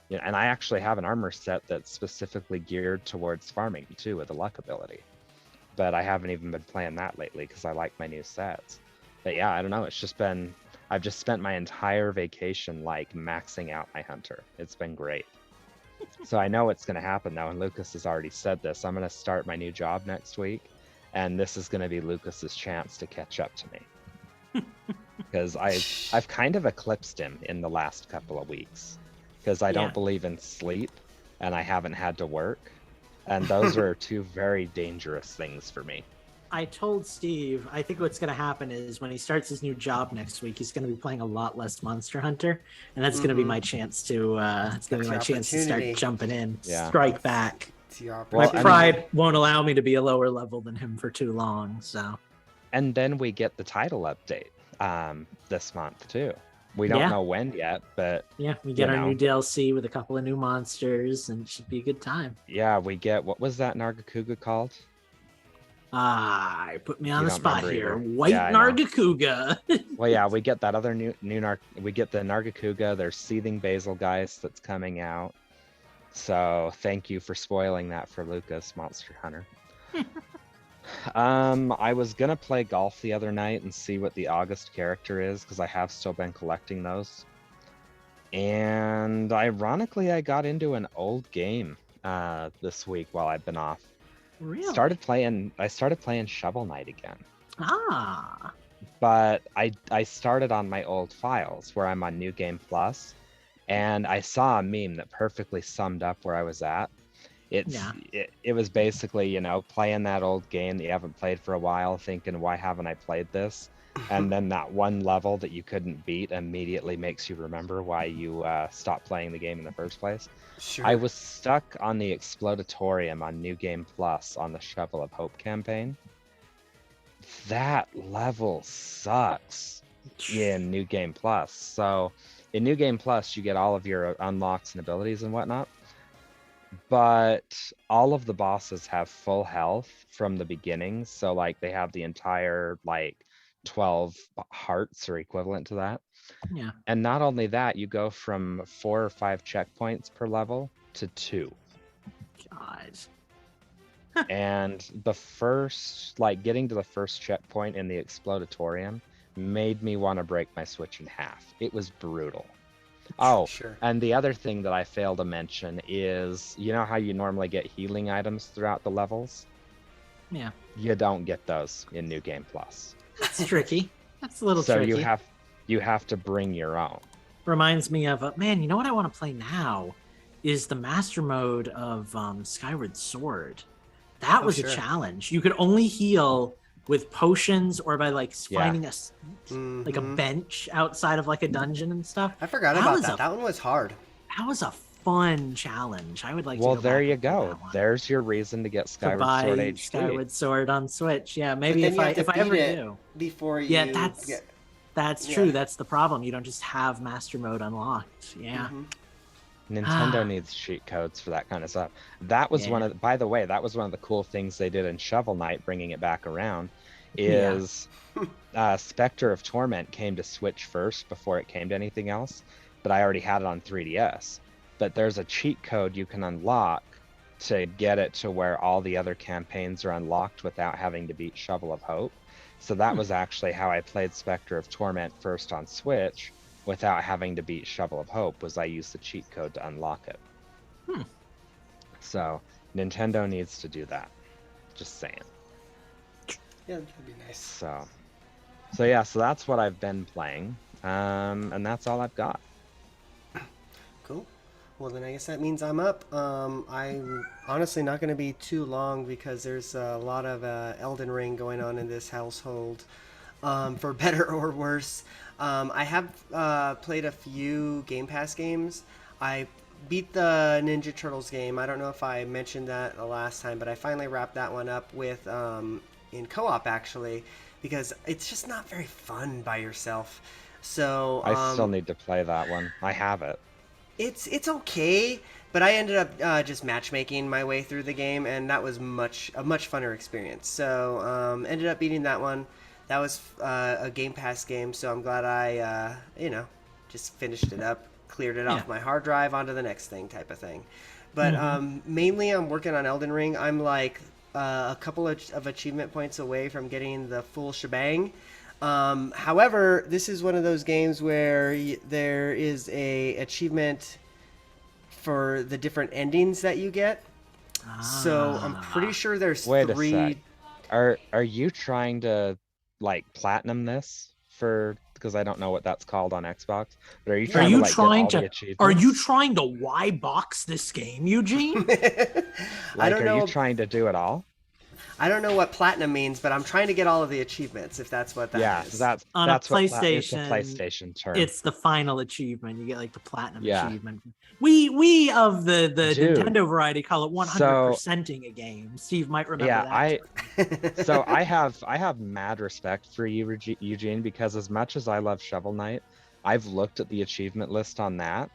you know, and I actually have an armor set that's specifically geared towards farming too, with a luck ability. But I haven't even been playing that lately because I like my new sets. But yeah, I don't know. It's just been, I've just spent my entire vacation like maxing out my hunter. It's been great. So I know what's going to happen now, and Lucas has already said this. I'm going to start my new job next week, and this is going to be Lucas's chance to catch up to me. Because I've kind of eclipsed him in the last couple of weeks. Because I don't believe in sleep, and I haven't had to work. And those are 2 very dangerous things for me. I told Steve, I think what's going to happen is when he starts his new job next week, he's going to be playing a lot less Monster Hunter, and that's going to be my chance to. It's going to be my chance to start jumping in, strike back. My pride won't allow me to be a lower level than him for too long. So, And then we get the title update this month too. We don't know when yet, but yeah, we get you our know. new DLC with a couple of new monsters, and it should be a good time. Yeah, we get, what was that Nargacuga called? Put me on You the don't spot remember here. either. White Yeah, I know. Nargacuga. Well, yeah, we get that other new we get the Nargacuga. There's Seething Basilgeist that's coming out. So thank you for spoiling that for Lucas, Monster Hunter. I was gonna play golf the other night and see what the August character is, because I have still been collecting those. And ironically, I got into an old game this week while I've been off. Really? I started playing Shovel Knight again. Ah. But I started on my old files where I'm on New Game Plus, and I saw a meme that perfectly summed up where I was at. It was basically, you know, playing that old game that you haven't played for a while, thinking, why haven't I played this? And then that one level that you couldn't beat immediately makes you remember why you stopped playing the game in the first place. Sure. I was stuck on the Explodatorium on New Game Plus on the Shovel of Hope campaign. That level sucks in New Game Plus. So in New Game Plus, you get all of your unlocks and abilities and whatnot. But all of the bosses have full health from the beginning. So like they have the entire like 12 hearts or equivalent to that. Yeah. And not only that, you go from 4 or 5 checkpoints per level to 2. God. And the first, like getting to the first checkpoint in the Explodatorium made me want to break my Switch in half. It was brutal. Oh, Sure. and the other thing that I failed to mention is, you know how you normally get healing items throughout the levels? Yeah. You don't get those in New Game Plus. That's tricky. That's a little So tricky. you have to bring your own. Reminds me of man, you know what I want to play now is the master mode of Skyward Sword. That was sure. a challenge. You could only heal with potions or by like finding a like a bench outside of like a dungeon and stuff. I forgot about that. That one was hard. That was a fun challenge. I would like to Well, go there back you and play go. that one. There's your reason to get To Skyward buy Sword HD. Skyward Sword on Switch. Yeah, But maybe then if you have to I beat ever it do. before you Yeah, get... that's Yeah. true. That's the problem. You don't just have master mode unlocked. Yeah. Nintendo needs cheat codes for that kind of stuff. That was one of, by the way, that was one of the cool things they did in Shovel Knight, bringing it back around, is Spectre of Torment came to Switch first before it came to anything else, but I already had it on 3DS. But there's a cheat code you can unlock to get it to where all the other campaigns are unlocked without having to beat Shovel of Hope. So that was actually how I played Spectre of Torment first on Switch, without having to beat Shovel of Hope, was I used the cheat code to unlock it. So Nintendo needs to do that. Just saying. Yeah, that'd be nice. So yeah, so that's what I've been playing. And that's all I've got. Cool. Well, then I guess that means I'm up. I'm honestly not going to be too long because there's a lot of Elden Ring going on in this household, for better or worse. I have played a few Game Pass games. I beat the Ninja Turtles game. I don't know if I mentioned that the last time, but I finally wrapped that one up with in co-op actually, because it's just not very fun by yourself. So I still need to play that one. I have it. It's okay, but I ended up just matchmaking my way through the game, and that was a much funner experience. So ended up beating that one. That was a Game Pass game, so I'm glad I just finished it up, cleared it off my hard drive, onto the next thing type of thing. But mainly I'm working on Elden Ring. I'm like a couple of achievement points away from getting the full shebang. However, this is one of those games where there is a achievement for the different endings that you get. So I'm pretty sure there's Wait three. a sec. Are you trying to like platinum this for? Because I don't know what that's called on Xbox. But are you trying to like get all the achievements? Are you trying to Y box this game, Eugene? I don't know. Are you trying to do it all? I don't know what platinum means, but I'm trying to get all of the achievements, if that's what that is. Yeah, so that's On that's a what PlayStation, it's a PlayStation term. It's the final achievement. You get like the platinum Yeah. achievement. We of the Dude. Nintendo variety call it 100%ing a game. Steve might remember that. So I have mad respect for you, Eugene, because as much as I love Shovel Knight, I've looked at the achievement list on that,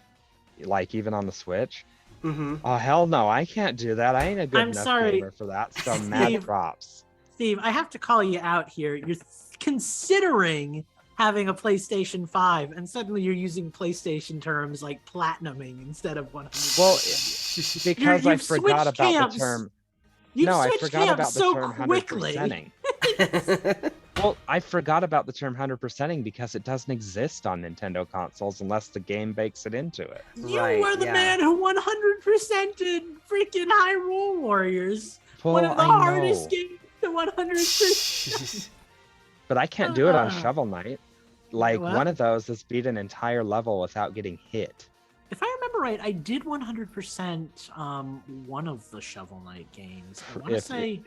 like even on the Switch. Mm-hmm. Oh hell no, I can't do that. I ain't a good I'm enough sorry. gamer for that. So mad Steve. props. Steve, I have to call you out here. You're considering having a PlayStation 5, and suddenly you're using PlayStation terms like platinuming instead of 100%. Well, because I you've forgot switched about camps. the term. You've No, I switched forgot camps about the so term quickly. 100%ing. Well, I forgot about the term 100%ing because it doesn't exist on Nintendo consoles unless the game bakes it into it. You Right, were the yeah. man who 100%ed freaking Hyrule Warriors. Well, One of the I hardest know. games to 100%. But I can't do it on Ah. Shovel Knight. Like Well. one of those is beat an entire level without getting hit. If I remember right, I did 100% one of the Shovel Knight games. I want to If say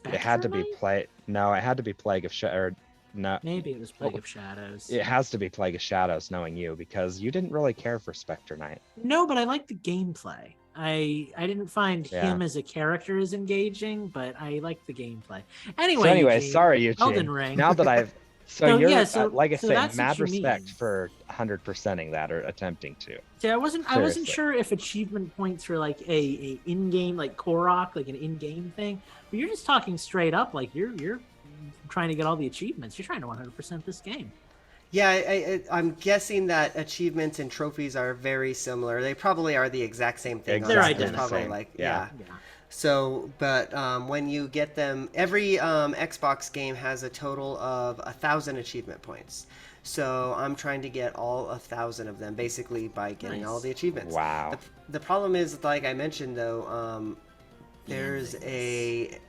It had to be Spectre No, it had to be Plague of or no, Knight? Maybe it was Plague Oh, of Shadows. it has to be Plague of Shadows, knowing you, because you didn't really care for Spectre Knight. No, but I like the gameplay. I didn't find Yeah. him as a character as engaging, but I like the gameplay. So Anyway, anyway, Eugene, sorry, Eugene. Elden Ring. Now that I've So, you're yeah, so- like I so say, that's what mad you respect mean. for 100%ing that or attempting to. See, I wasn't Seriously. sure if achievement points were like a in-game like Korok, like an in-game thing. But you're just talking straight up, like you're trying to get all the achievements. You're trying to 100% this game. Yeah, I'm guessing that achievements and trophies are very similar. They probably are the exact same thing. They're honestly. identical. Probably like Yeah. yeah. Yeah. So, but when you get them, every Xbox game has a total of 1,000 achievement points. So I'm trying to get all 1,000 of them, basically by getting Nice. all the achievements. Wow. The problem is, like I mentioned, though, there's the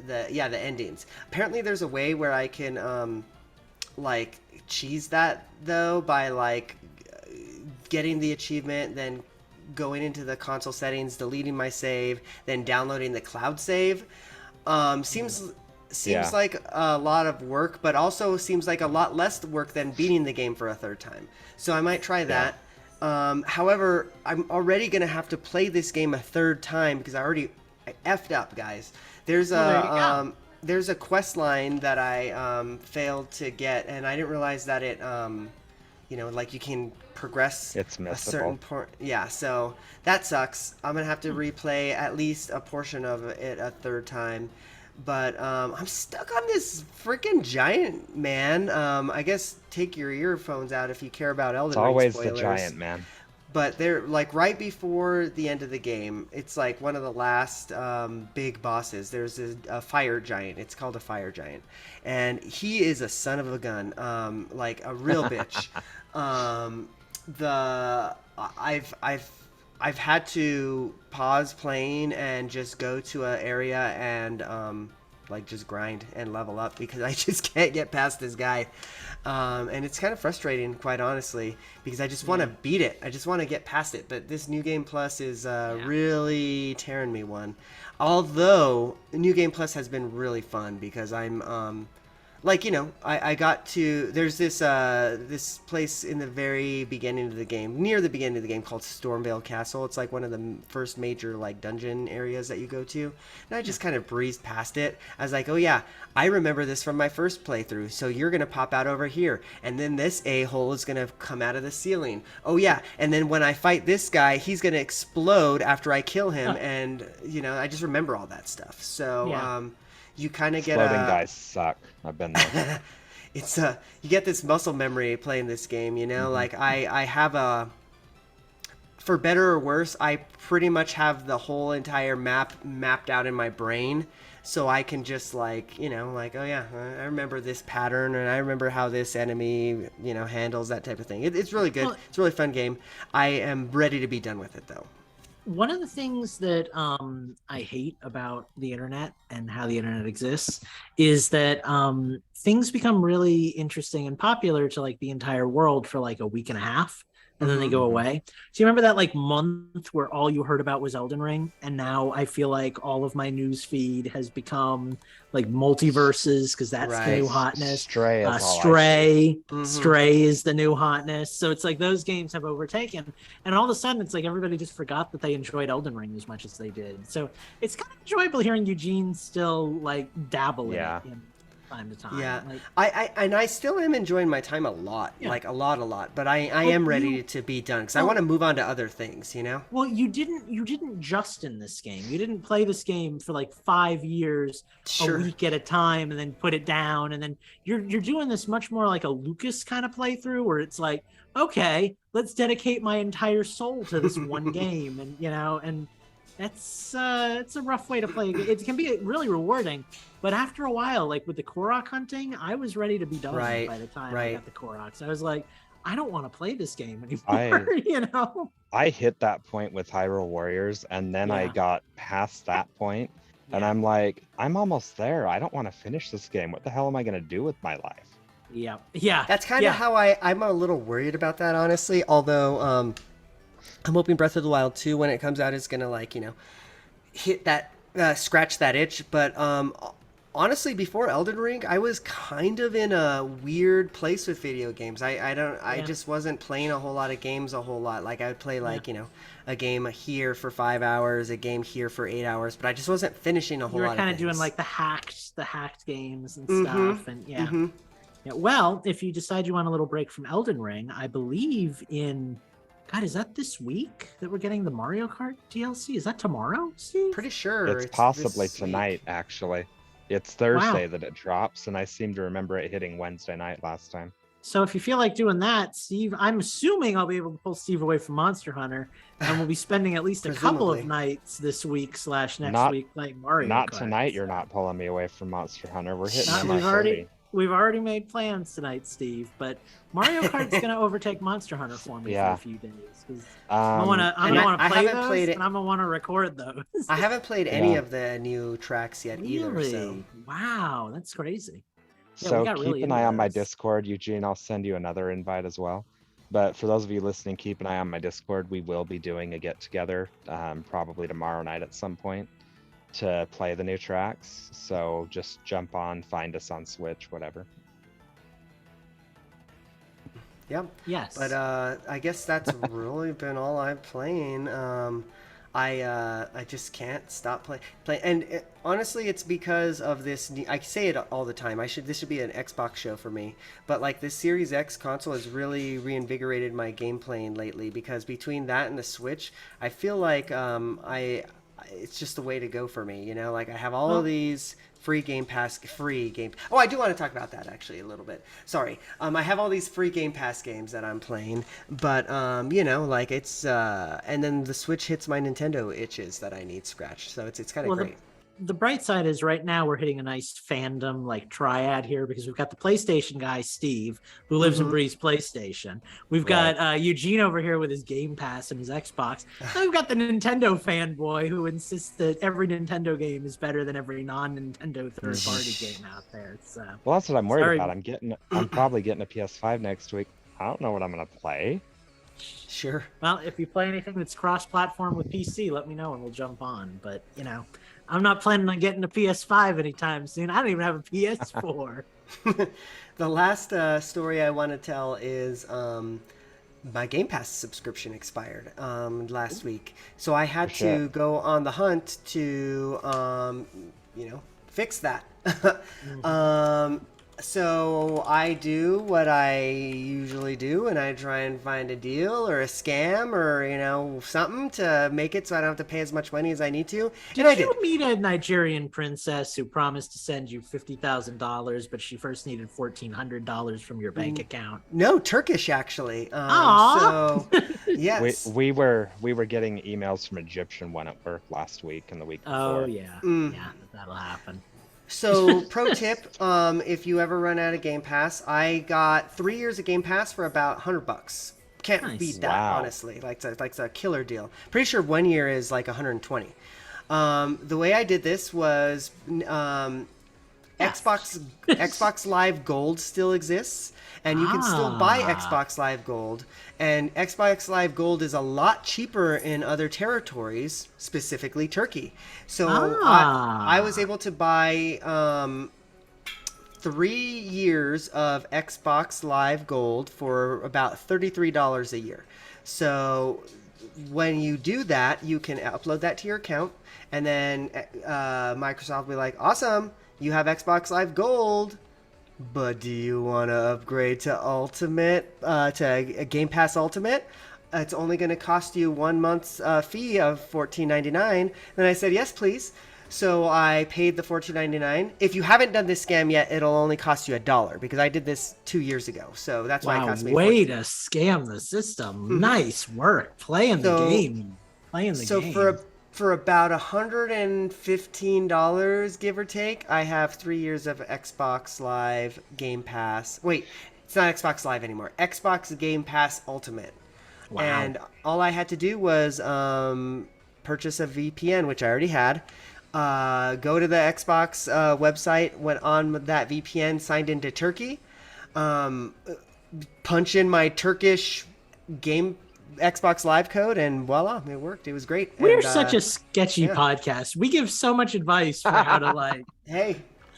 endings. Apparently, there's a way where I can like cheese that though by like getting the achievement, then going into the console settings, deleting my save, then downloading the cloud save. Seems Yeah. like a lot of work, but also seems like a lot less work than beating the game for a third time. So I might try that. However, I'm already gonna have to play this game a third time because I effed up, guys. There's Well, there you go. there's a quest line that I failed to get, and I didn't realize that it like you can progress It's a certain missable. point. Yeah, so that sucks. I'm gonna have to replay at least a portion of it a third time. But I'm stuck on this freaking giant, man. I guess take your earphones out if you care about Elden It's Ring always spoilers. the giant, man. But they're like right before the end of the game. It's like one of the last big bosses. There's a fire giant. It's called a fire giant, and he is a son of a gun, like a real bitch. I've had to pause playing and just go to an area and like just grind and level up because I just can't get past this guy. And it's kind of frustrating, quite honestly, because I just want to beat it. I just want to get past it. But this New Game Plus is really tearing me one. Although New Game Plus has been really fun because I'm I got to, there's this place in the very beginning of the game, near the beginning of the game, called Stormvale Castle. It's like one of the first major like dungeon areas that you go to, and I just kind of breezed past it. I was like, oh yeah, I remember this from my first playthrough, so you're gonna pop out over here, and then this a-hole is gonna come out of the ceiling. Oh yeah, and then when I fight this guy, he's gonna explode after I kill him, and I just remember all that stuff. So Yeah. you kind of get Exploding guys suck. I've been there. it's you get this muscle memory playing this game, like I have for better or worse, I pretty much have the whole entire map mapped out in my brain, so I can just oh yeah, I remember this pattern, and I remember how this enemy handles that type of thing. It's really good. Well- It's a really fun game. I am ready to be done with it though. One of the things that I hate about the internet and how the internet exists is that things become really interesting and popular to like the entire world for like a week and a half. and then they go Mhm. away. So you remember that like month where all you heard about was Elden Ring, and now I feel like all of my news feed has become like multiverses because that's the Right. new hotness. Stray is all I see. Stray is the new hotness. So it's like those games have overtaken, and all of a sudden it's like everybody just forgot that they enjoyed Elden Ring as much as they did. So it's kind of enjoyable hearing Eugene still like dabble Yeah. in it time to time. Yeah, Like, I still am enjoying my time a lot, Yeah. like a lot. But I Well, am ready you- to be done because I well- want to move on to other things. well, you didn't just in this game. You didn't play this game for like 5 years, Sure. a week at a time, and then put it down. And then you're doing this much more like a Lucas kind of playthrough, where it's like, okay, let's dedicate my entire soul to this one game, and and that's it's a rough way to play. It can be really rewarding, but after a while, like with the Korok hunting, I was ready to be done Right, by the time I right. got the Koroks. I was like, I don't want to play this game I- anymore. I hit that point with Hyrule Warriors, and then I Yeah. got past that point, and I'm like, I'm almost there. I don't want to finish this game. What the hell am I going to do with my life? Yeah. That's kind of how I'm a little worried about that, honestly. Although I'm hoping Breath of the Wild 2, when it comes out, is gonna hit that scratch that itch. But honestly, before Elden Ring, I was kind of in a weird place with video games. I just wasn't playing a whole lot of games a whole lot. Like I would play a game here for 5 hours, a game here for 8 hours, but I just wasn't finishing a whole You were lot kind of of doing things. like the hacked games and Mhm, stuff, and yeah. Mhm. Yeah. Well, if you decide you want a little break from Elden Ring, I believe in God, is that this week that we're getting the Mario Kart DLC? Is that tomorrow, Steve? Pretty sure It's this possibly week. tonight, actually. It's Thursday that it drops, and I seem to remember it hitting Wednesday night last time. So if you feel like doing that, Steve, I'm assuming I'll be able to pull Steve away from Monster Hunter, and we'll be spending at least a couple of Presumably. nights this week / next Not- week playing Mario Not Kart. tonight. You're not pulling me away from Monster Hunter. We're hitting Not- MR30. We've already made plans tonight, Steve, but Mario Kart's going to overtake Monster Hunter for me Yeah. for a few days. 'Cause I'm gonna and I play haven't those, played it- and I'm gonna want to record those. I haven't played any Yeah. of the new tracks yet either. Really? So Wow, that's crazy. Yeah, we So got keep really an into eye on my those. Discord, Eugene. I'll send you another invite as well. But for those of you listening, keep an eye on my Discord. We will be doing a get together, probably tomorrow night at some point, to play the new tracks. So just jump on, find us on Switch, whatever. yeah. Yes. But I guess that's really been all I'm playing. I just can't stop playing. And honestly, it's because of this. I say it all the time. This should be an Xbox show for me. But like this Series X console has really reinvigorated my game playing lately. Because between that and the Switch, I feel like it's just the way to go for me. You know, like I have all of these free Game Pass. Oh, I do want to talk about that actually a little bit. Sorry. I have all these free Game Pass games that I'm playing, but like it's and then the Switch hits my Nintendo itches that I need scratched. So it's kind of Well, great. The bright side is right now we're hitting a nice fandom like triad here because we've got the PlayStation guy Steve who lives and breathes PlayStation. We've got Eugene over here with his Game Pass and his Xbox. And we've got the Nintendo fanboy who insists that every Nintendo game is better than every non-Nintendo third-party game out there. So Well, that's what I'm worried Sorry. about. I'm probably getting a PS5 next week. I don't know what I'm gonna play. Sure. well, if you play anything that's cross-platform with PC, let me know and we'll jump on. But I'm not planning on getting a PS5 anytime soon. I don't even have a PS4. The last story I want to tell is my Game Pass subscription expired last week, so I had to go on the hunt to fix that. So I do what I usually do, and I try and find a deal or a scam or something to make it so I don't have to pay as much money as I need to. And I Did did. you meet a Nigerian princess who promised to send you $50,000, but she first needed $1,400 from your bank account? No, Turkish actually. Aw. So yes. We were getting emails from Egyptian one at work last week and the week before. Oh yeah, Mm. yeah, that'll happen. So, pro tip: if you ever run out of Game Pass, I got 3 years of Game Pass for about $100. Can't Nice. beat that, Wow. honestly. Like it's a killer deal. Pretty sure 1 year is like 120. The way I did this was Xbox Live Gold still exists, and you can still buy Xbox Live Gold. And Xbox Live Gold is a lot cheaper in other territories, specifically Turkey. So I was able to buy 3 years of Xbox Live Gold for about $33 a year. So when you do that, you can upload that to your account, and then Microsoft will be like, awesome, you have Xbox Live Gold, but do you want to upgrade to Ultimate, to Game Pass Ultimate? It's only going to cost you 1 month's fee of $14.99. And I said, yes, please. So I paid the $14.99. If you haven't done this scam yet, it'll only cost you $1 because I did this 2 years ago. So that's why it cost me. Way to scam the system. Nice work playing the game. So for about $115, give or take, I have 3 years of Xbox Live Game Pass. Wait, it's not Xbox Live anymore. Xbox Game Pass Ultimate. Wow. And all I had to do was purchase a VPN, which I already had. Go to the Xbox website, went on that VPN, signed into Turkey, punch in my Turkish game Xbox Live code, and voila, it worked. It was great. We're such a sketchy podcast. We give so much advice for how to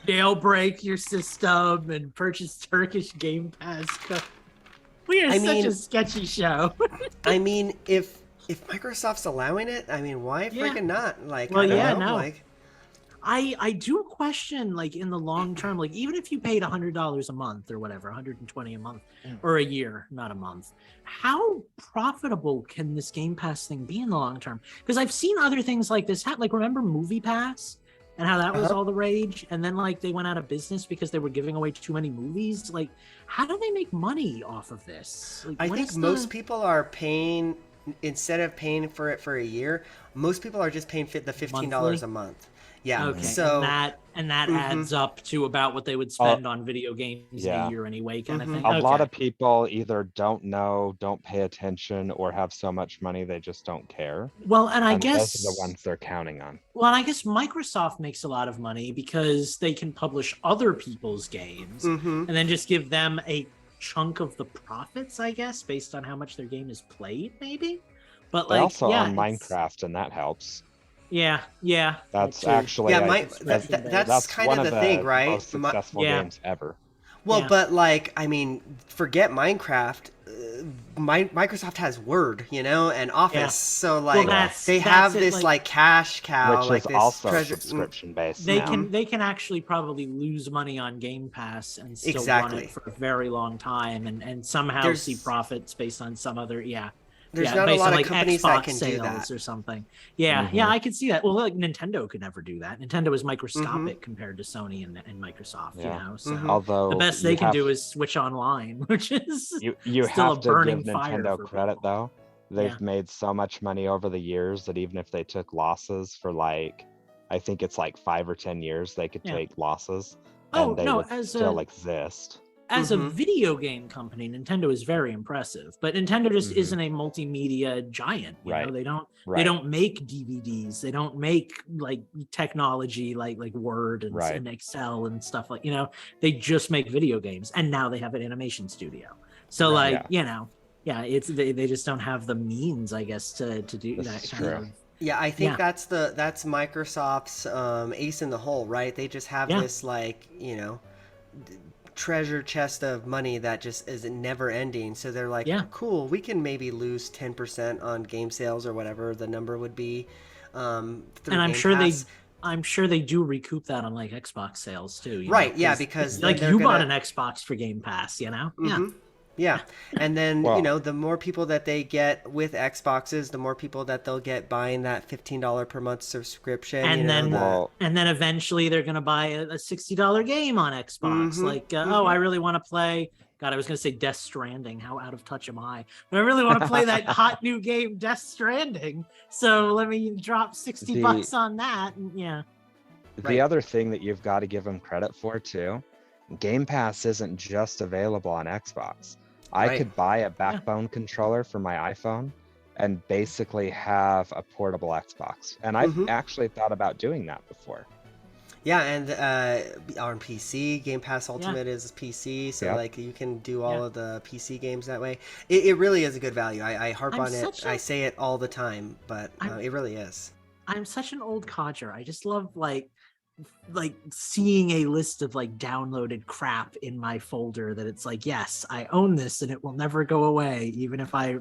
jailbreak your system and purchase Turkish Game Pass code. We are such a sketchy show. I mean, if Microsoft's allowing it, I mean, why freaking not? Like, well, I don't know. Like, I do question, like, in the long term, like, even if you paid $100 a month or whatever, $120 a month or a year, not a month, how profitable can this Game Pass thing be in the long term? Because I've seen other things like this. Like, remember Movie Pass and how that was all the rage? And then, like, they went out of business because they were giving away too many movies. Like, how do they make money off of this? Like, I think most people are paying, instead of paying for it for a year, most people are just paying the $15 a month. Yeah. Okay. So and that adds up to about what they would spend on video games in a year anyway, kind of thing. A lot of people either don't know, don't pay attention, or have so much money they just don't care. Well, and I guess those are the ones they're counting on. Well, and I guess Microsoft makes a lot of money because they can publish other people's games and then just give them a chunk of the profits, I guess, based on how much their game is played, maybe. But they also own Minecraft, and that helps. Yeah. That's actually that's kind of the thing, right? Most successful games ever. Well, but like, I mean, forget Minecraft. Microsoft has Word, and Office. So like, they have this like cash cow, which like is this also treasure subscription based. They can actually probably lose money on Game Pass and still run it for a very long time, and somehow see profits based on some other There's not a lot of like companies Xbox that can do that or something. Yeah, I can see that. Well, like Nintendo could never do that. Nintendo is microscopic compared to Sony and Microsoft. So although the best they can do is switch online, which is you still have to give Nintendo credit though. They've made so much money over the years that even if they took losses for like, I think it's like 5 or 10 years, they could take losses and they would still exist. As a video game company, Nintendo is very impressive, but Nintendo just isn't a multimedia giant. You know, they don't make DVDs. They don't make like technology like Word and Excel and stuff like, they just make video games, and now they have an animation studio. So it's they just don't have the means, I guess, to do that kind of. Yeah, I think that's Microsoft's ace in the hole, right? They just have this like, treasure chest of money that just is never ending. So they're like, cool, we can maybe lose 10% on game sales or whatever the number would be. And I'm sure they do recoup that on like Xbox sales too. Because like you bought an Xbox for Game Pass, Yeah. And then, the more people that they get with Xboxes, the more people that they'll get buying that $15 per month subscription. And then eventually they're going to buy a $60 game on Xbox. I really want to play. God, I was going to say Death Stranding. How out of touch am I? But I really want to play that hot new game, Death Stranding. So let me drop $60 on that. And, The other thing that you've got to give them credit for too, Game Pass isn't just available on Xbox. I could buy a Backbone controller for my iPhone and basically have a portable Xbox. And I've actually thought about doing that before. Yeah, and on PC, Game Pass Ultimate is PC, so Yep. like you can do all of the PC games that way. It really is a good value. I harp I'm on it. such a- I say it all the time, but I'm- it really is. I'm such an old codger. I just love like seeing a list of like downloaded crap in my folder that it's like, yes, I own this and it will never go away, even if I,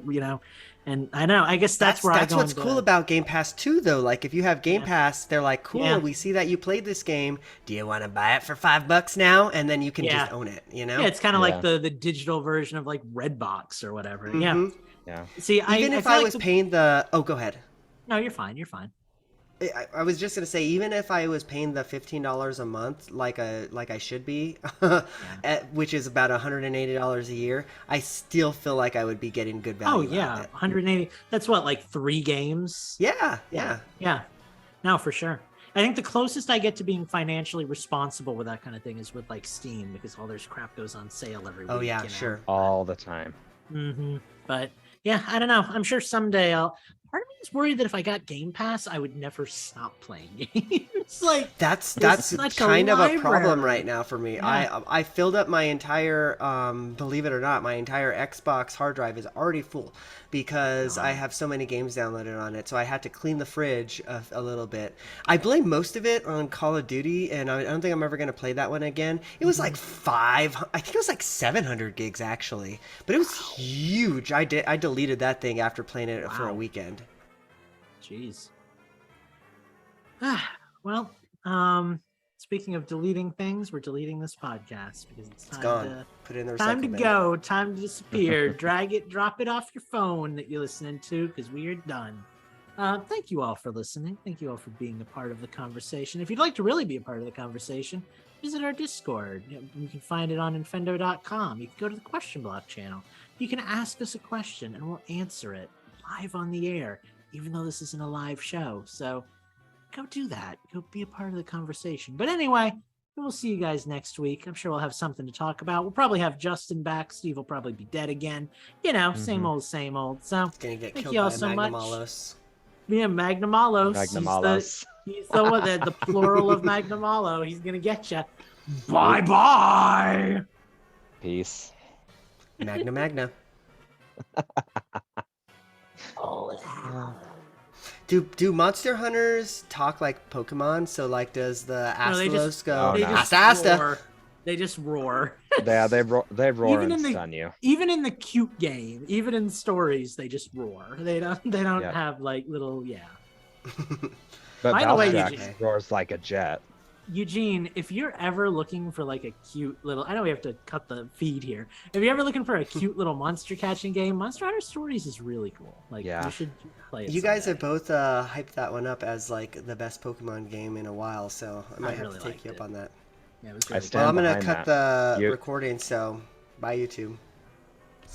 and I know, I guess that's where that's I go what's into- cool about Game Pass too, though. Like if you have Game Yeah. Pass, they're like, cool, Yeah. we see that you played this game. Do you want to buy it for $5 now? And then you can just Yeah. own it. You know? Yeah, it's kind of Yeah. like the digital version of like Redbox or whatever. Yeah. Mhm. Yeah. See, Even if feel I like was paying the, oh, go ahead. No, you're fine. You're fine. I was just gonna say, even if I was paying the $15 a month, like I should be, which is about $180 a year, I still feel like I would be getting good value. Oh out of yeah, it. 180. That's what, like 3 games? Yeah. Yeah. No, for sure. I think the closest I get to being financially responsible with that kind of thing is with like Steam, because all their crap goes on sale every week. Oh yeah, sure. All the time. But yeah, I don't know. I'm sure someday I'll. Part of me is worried that if I got Game Pass, I would never stop playing games. Like That's such a kind of a problem library. right now for me. Yeah. I filled up my entire, believe it or not, my entire Xbox hard drive is already full because I have so many games downloaded on it. So I had to clean the fridge a little bit. I blame most of it on Call of Duty, and I don't think I'm ever going to play that one again. It was like I think it was like 700 gigs actually, but it was huge. I deleted that thing after playing it for a Wow. weekend. Jeez. Well, speaking of deleting things, we're deleting this podcast because it's It's time gone. to Put it in the time to recycle bin. go, time to disappear. Drop it off your phone that you're listening to because we are done. Thank you all for listening. Thank you all for being a part of the conversation. If you'd like to really be a part of the conversation, visit our Discord. You can find it on infendo.com. You can go to the question block channel. You can ask us a question and we'll answer it live on the air, even though this isn't a live show. So go do that. Go be a part of the conversation. But anyway, we'll see you guys next week. I'm sure we'll have something to talk about. We'll probably have Justin back. Steve will probably be dead again. Same old, same old. So Gonna get thank killed you all by so Magnum much. Malos. Yeah, Magnamalos. Magnamalos. He's the plural of Magnamalo. He's gonna get you. Bye bye. Peace. Magna. Oh, Do Monster Hunters talk like Pokemon? So like, does the No, they Astalos just- go? Oh, they no. just Asta. roar. They just roar. Yeah, they roar Even and in the- stun you. Even in the cute game, even in stories, they just roar. They don't Yeah. have like little But By the way, Valstrax Eugene- roars like a jet. Eugene, if you're ever looking for like a cute little, I know we have to cut the feed here. If you're ever looking for a cute little monster catching game, Monster Hunter Stories is really cool. Like, Yeah. you should play it. You guys someday. have both hyped that one up as like the best Pokemon game in a while, so I might have really to take liked you up it. on that. Yeah, it was I really stand Well, I'm gonna behind cut that. the You- recording, so bye YouTube.